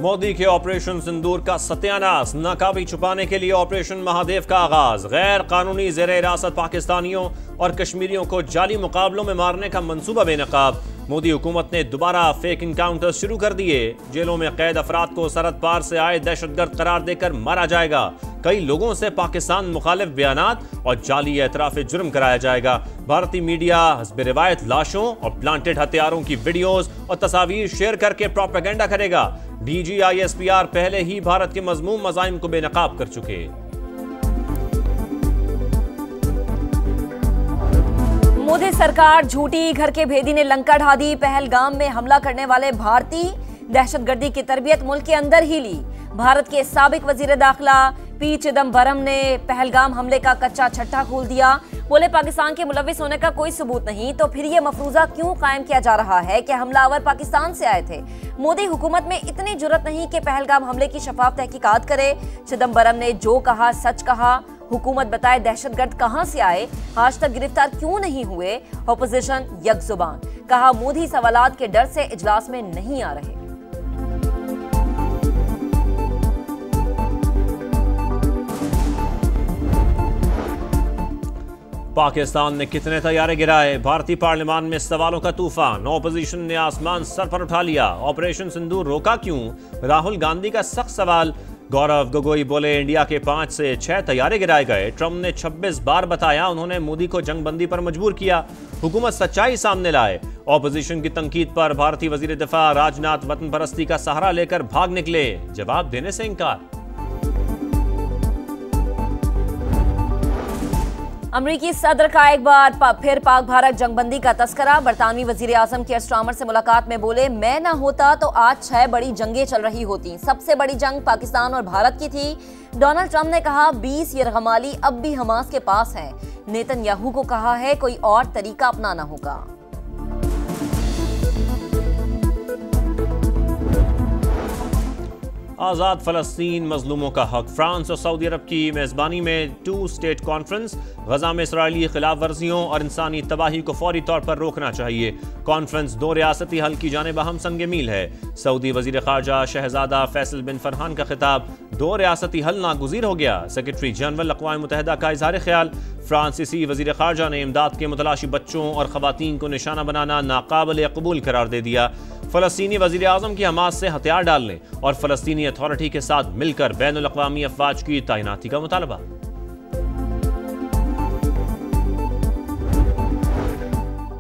मोदी के ऑपरेशन सिंदूर का सत्यानाश, नाकाबी छुपाने के लिए ऑपरेशन महादेव का आगाज, गैर कानूनी जेर हिरासत पाकिस्तानियों और कश्मीरियों को जाली मुकाबलों में मारने का मंसूबा बेनकाब। मोदी हुकूमत ने दोबारा फेक इनकाउंटर शुरू कर दिए। जेलों में कैद अफराद को सरहद पार से आए दहशतगर्द करार देकर मारा जाएगा। कई लोगों से पाकिस्तान मुखालिफ बयानात और जाली एतराफ जुर्म कराया जाएगा। भारतीय मीडिया हस्ब रिवायत लाशों और प्लांटेड हथियारों की वीडियोस और तस्वीर शेयर करके प्रोपेगेंडा करेगा। DGISPR पहले ही भारत के मजमूम मज़ाइम को बेनकाब कर चुके। मोदी सरकार झूठी, घर के भेदी ने लंका ढा दी। पहलगाम में हमला करने वाले भारतीय दहशतगर्दी की तरबियत मुल्क के अंदर ही ली। भारत के साबिक वजीर दाखिला P चिदम्बरम ने पहलगाम हमले का कच्चा छट्टा खोल दिया। बोले पाकिस्तान के मुलविस होने का कोई सबूत नहीं, तो फिर ये मफरूजा क्यों कायम किया जा रहा है कि हमलावर पाकिस्तान से आए थे। मोदी हुकूमत में इतनी जुर्रत नहीं कि पहलगाम हमले की शफाफ तहकीकात करे। चिदम्बरम ने जो कहा सच कहा। हुकूमत बताए दहशतगर्द कहां से आए, आज तक गिरफ्तार क्यों नहीं हुए। ऑपोजिशन यकजुबान, कहा मोदी सवालात के डर से इजलास में नहीं आ रहे। पाकिस्तान ने कितने तैयारे गिराए, भारतीय पार्लियामान में सवालों का तूफान। ऑपोजिशन ने आसमान सर पर उठा लिया। ऑपरेशन सिंदूर रोका क्यों, राहुल गांधी का सख्त सवाल। गौरव गोगोई बोले इंडिया के 5 से 6 तैयारे गिराए गए। ट्रंप ने 26 बार बताया उन्होंने मोदी को जंगबंदी पर मजबूर किया। हुकूमत सच्चाई सामने लाए। ऑपोजिशन की तंकीद पर भारतीय वजीर दिफा राजनाथ वतन परस्ती का सहारा लेकर भाग निकले, जवाब देने से इनकार। अमरीकी सदर का एक बार फिर पाक भारत जंगबंदी का तस्करा। बरतानवी वजीर आजम केयर स्टार्मर से मुलाकात में बोले मैं ना होता तो आज 6 बड़ी जंगें चल रही होती। सबसे बड़ी जंग पाकिस्तान और भारत की थी। डोनाल्ड ट्रंप ने कहा 20 यरगमाली अब भी हमास के पास है। नेतन्याहू को कहा है कोई और तरीका अपनाना होगा। आज़ाद फ़लस्तीन मजलूमों का हक। फ्रांस और सऊदी अरब की मेज़बानी में 2 स्टेट कॉन्फ्रेंस। गजा में इसराइली खिलाफ वर्जियों और इंसानी तबाही को फौरी तौर पर रोकना चाहिए। कॉन्फ्रेंस 2 रियासती हल की जानिब अहम संग मील है। सऊदी वजीर खारजा शहजादा फैसल बिन फरहान का खिताब, 2 रियासती हल नागुज़ीर हो गया। सेक्रेटरी जनरल अक़वाम मुत्तहिदा का इज़हार ख्याल। फ्रांसीसी वजीर खारजा ने इमदाद के मुतलाशी बच्चों और ख़वातीन को निशाना बनाना नाकाबिल कबूल करार दे दिया। फ़लस्तीनी वज़ीर आज़म की हमास से हथियार डालने और फ़लस्तीनी अथॉरिटी के साथ मिलकर बैनुल अक़वामी अफ़वाज की तैनाती का मुतालबा।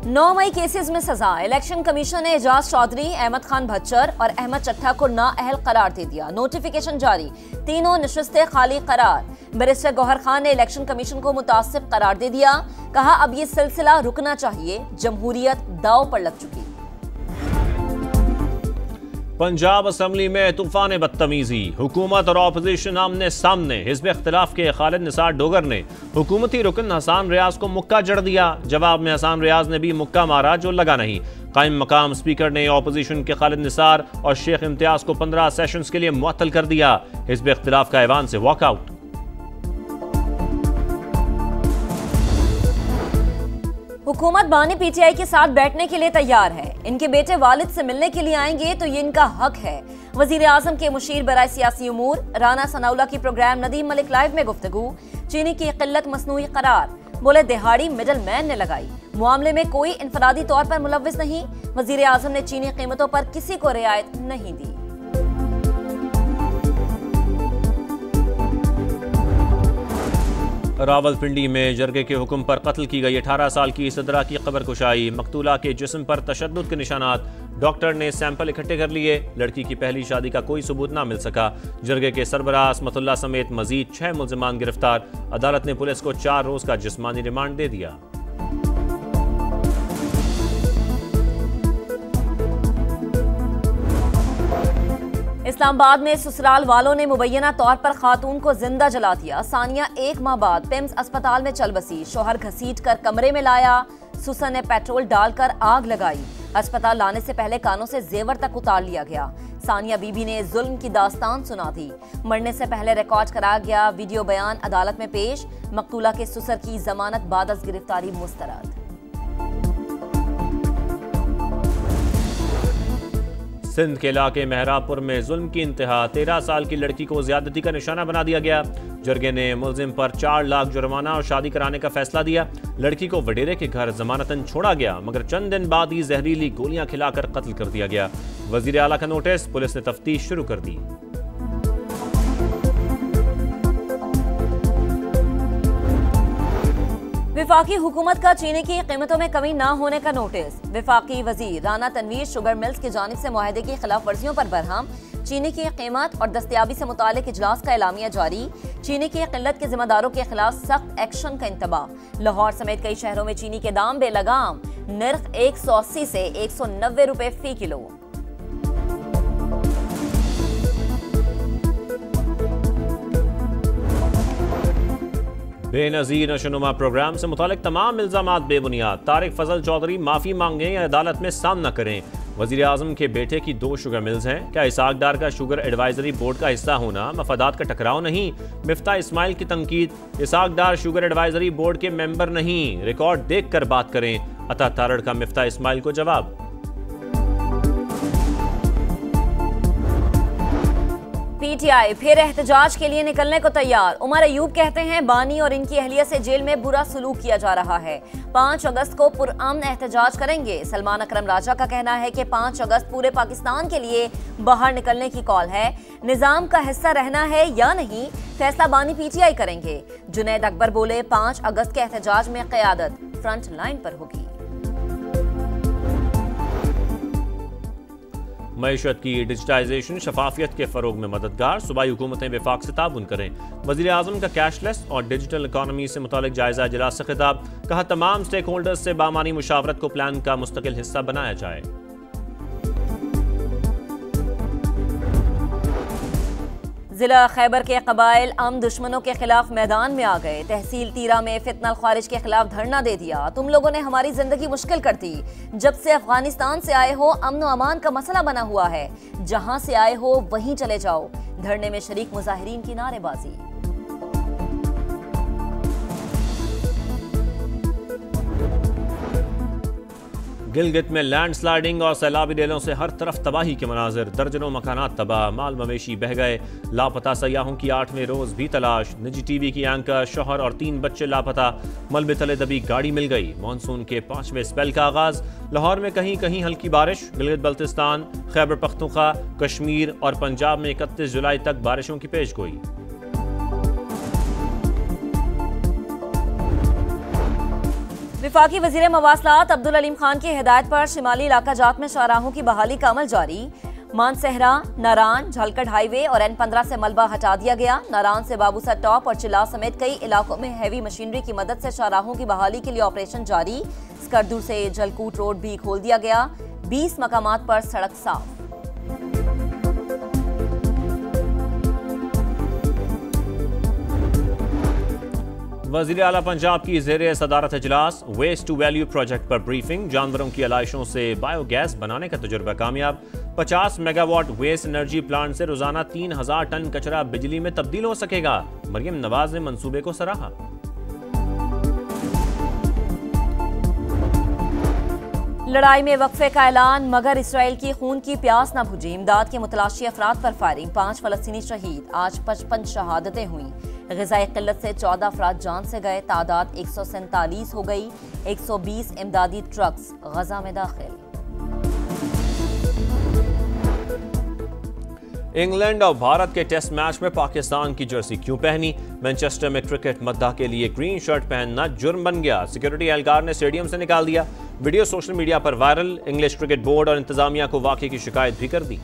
9 मई केसेस में सजा। इलेक्शन कमीशन ने एजाज चौधरी, अहमद खान भच्चर और अहमद चट्टा को नाअहल करार दे दिया। नोटिफिकेशन जारी, तीनों नशिस्तें खाली करार। बैरिस्टर गौहर खान ने इलेक्शन कमीशन को मुतासिब करार दे दिया। कहा अब ये सिलसिला रुकना चाहिए, जमहूरियत दांव पर लग चुकी। पंजाब असम्बली में तूफान बदतमीजी, हुकूमत और ऑपोजिशन आमने सामने। हिज़्ब इख्तिलाफ के खालिद निसार डोगर ने हुकूमती रुकन हसान रियाज को मुक्का जड़ दिया। जवाब में हसान रियाज ने भी मुक्का मारा जो लगा नहीं। कायम मकाम स्पीकर ने ऑपोजिशन के खालिद निसार और शेख इम्तियाज को 15 सेशंस के लिए मुअत्तल कर दिया। हिज़्ब इख्तिलाफ का ऐवान से वॉकआउट। हुकूमत बानी PTI के साथ बैठने के लिए तैयार है। इनके बेटे वालिद से मिलने के लिए आएंगे तो ये इनका हक है। वजीर आजम के मुशीर बराए सियासी उमूर राना सनाउल्लाह की प्रोग्राम नदीम मलिक लाइव में गुफ्तगू। चीनी की किल्लत मसनूई करार, बोले दिहाड़ी मिडल मैन ने लगाई। मामले में कोई इनफरादी तौर पर मुलव्विस नहीं। वजीर आजम ने चीनी कीमतों पर किसी को रियायत नहीं दी। रावलपिंडी में जरगे के हुक्म पर कत्ल की गई 18 साल की सदरा की कब्र कुशाई। मकतूला के जिस्म पर तशद्दुद के निशानात। डॉक्टर ने सैंपल इकट्ठे कर लिए। लड़की की पहली शादी का कोई सबूत ना मिल सका। जरगे के सरबराह असमतुल्लाह समेत मजीद 6 मुल्जिमान गिरफ्तार। अदालत ने पुलिस को 4 रोज का जिस्मानी रिमांड दे दिया। इस्लामाबाद में ससुराल वालों ने मुबैना तौर पर खातून को जिंदा जला दिया। सानिया 1 माह बाद पिम्स अस्पताल में चल बसी। शोहर घसीट कर कमरे में लाया। सुसन ने पेट्रोल डालकर आग लगाई। अस्पताल लाने से पहले कानों से जेवर तक उतार लिया गया। सानिया बीबी ने जुल्म की दास्तान सुना दी। मरने से पहले रिकॉर्ड कराया गया वीडियो बयान अदालत में पेश। मकतूला के ससुर की जमानत बाद अज गिरफ्तारी मुस्तरद। सिंध के इलाके मेहरापुर में जुल्म की इंतहा, 13 साल की लड़की को ज्यादती का निशाना बना दिया गया। जरगे ने मुलजिम पर 4 लाख जुर्माना और शादी कराने का फैसला दिया। लड़की को वडेरे के घर जमानतन छोड़ा गया, मगर चंद दिन बाद ही जहरीली गोलियां खिलाकर कत्ल कर दिया गया। वजीर आला का नोटिस, पुलिस ने तफ्तीश शुरू कर दी। विफाकी हुकूमत का चीनी की कीमतों में कमी न होने का नोटिस। विफाकी वजीर राना तनवीर शुगर मिल्स की जानिब से मुआहदे की खिलाफ वर्जियों पर बरहम। चीनी की कीमत और दस्तयाबी से मुतालिक इजलास का एलामिया जारी। चीनी की किल्लत के जिम्मेदारों के खिलाफ सख्त एक्शन का इंतबाह। लाहौर समेत कई शहरों में चीनी के दाम बेलगाम, नर्ख 180 से 190 रुपए फी किलो। बेनजीर नशोनुमा प्रोग्राम से मुतालिक तमाम इल्जामात बेबुनियाद। तारिक फजल चौधरी माफी मांगे या अदालत में सामना करें। वजीर आजम के बेटे की 2 शुगर मिल्स हैं। क्या इसाक डार का शुगर एडवाइजरी बोर्ड का हिस्सा होना मफादात का टकराव नहीं? मिफ्ता इस्माइल की तनकीद, इसाक डार शुगर एडवाइजरी बोर्ड के मेंबर नहीं, रिकॉर्ड देख कर बात करें। अता तारड़ का मिफ्ता इस्माइल को जवाब। पीटीआई फिर एहतजाज के लिए निकलने को तैयार। उमर अयूब कहते हैं बानी और इनकी अहलिया से जेल में बुरा सलूक किया जा रहा है। 5 अगस्त को पुरअमन एहतजाज करेंगे। सलमान अकरम राजा का कहना है कि 5 अगस्त पूरे पाकिस्तान के लिए बाहर निकलने की कॉल है। निजाम का हिस्सा रहना है या नहीं, फैसला बानी पीटीआई करेंगे। जुनैद अकबर बोले 5 अगस्त के एहतजाज में क़यादत फ्रंट लाइन पर होगी। मईशत की डिजिटाइजेशन शफाफियत के फरोग में मददगार। सूबाई हुकूमतें विफाक से ताउन करें। वज़ीर आज़म का कैशलेस और डिजिटल इकॉनमी से मुतालिक जायजा इजलास से खिताब। कहा तमाम स्टेक होल्डर्स से बामानी मुशावरत को प्लान का मुस्तकिल हिस्सा बनाया जाए। जिला खैबर के कबाइल दुश्मनों के खिलाफ मैदान में आ गए। तहसील तीरा में फितनल खारिज के खिलाफ धरना दे दिया। तुम लोगों ने हमारी जिंदगी मुश्किल कर दी। जब से अफगानिस्तान से आए हो अमन व अमान का मसला बना हुआ है। जहां से आए हो वहीं चले जाओ। धरने में शरीक मुजाहिरीन की नारेबाजी। गिलगित में लैंडस्लाइडिंग और सैलाबी रेलों से हर तरफ तबाही के मनाजिर। दर्जनों मकानात तबाह, माल मवेशी बह गए। लापता सयाहों की 8वें रोज भी तलाश। निजी टीवी की एंकर, शौहर और 3 बच्चे लापता। मलबे तले दबी गाड़ी मिल गई। मानसून के 5वें स्पेल का आगाज। लाहौर में कहीं कहीं हल्की बारिश। गिलगित बल्तिस्तान, खैबर पख्तूनख्वा, कश्मीर और पंजाब में 31 जुलाई तक बारिशों की पेशगोई। विफाकी वजीर मवासलात अब्दुल अलीम खान की हिदायत पर शिमाली इलाका जात में शाहराहों की बहाली का अमल जारी। मानसहरा, नारान, झालकट हाईवे और N15 से मलबा हटा दिया गया। नारान से बाबूसर टॉप और चिल्ला समेत कई इलाकों में हैवी मशीनरी की मदद से शाहराहों की बहाली के लिए ऑपरेशन जारी। स्कर्दू से जलकूट रोड भी खोल दिया गया। 20 मकामात पर सड़क साफ। वज़ीर आला पंजाब की ज़ेरे सदारत इजलास। वेस्ट टू वैल्यू प्रोजेक्ट पर ब्रीफिंग। जानवरों की अलाइशों से बायोगैस बनाने का तजुर्बा कामयाब। 50 मेगावाट वेस्ट एनर्जी प्लांट से रोजाना 3000 टन कचरा बिजली में तब्दील हो सकेगा। मरियम नवाज ने मंसूबे को सराहा। लड़ाई में वक्फे का ऐलान, मगर इसराइल की खून की प्यास न बुझी। इमदाद के मुतलाशी अफराद पर फायरिंग, 5 फलस्तीनी शहीद। आज 55 शहादतें हुई। ग़िज़ाई क़िल्लत से 14 अफराद जान से गए। तादाद 147 हो गई। 120 इमदादी ट्रक्स गजा में दाखिल। इंग्लैंड और भारत के टेस्ट मैच में पाकिस्तान की जर्सी क्यों पहनी? मैनचेस्टर में क्रिकेट मद्दाह के लिए ग्रीन शर्ट पहनना जुर्म बन गया। सिक्योरिटी एहलकार ने स्टेडियम से निकाल दिया। वीडियो सोशल मीडिया पर वायरल। इंग्लिश क्रिकेट बोर्ड और इंतजामिया को वाकई की शिकायत भी कर दी।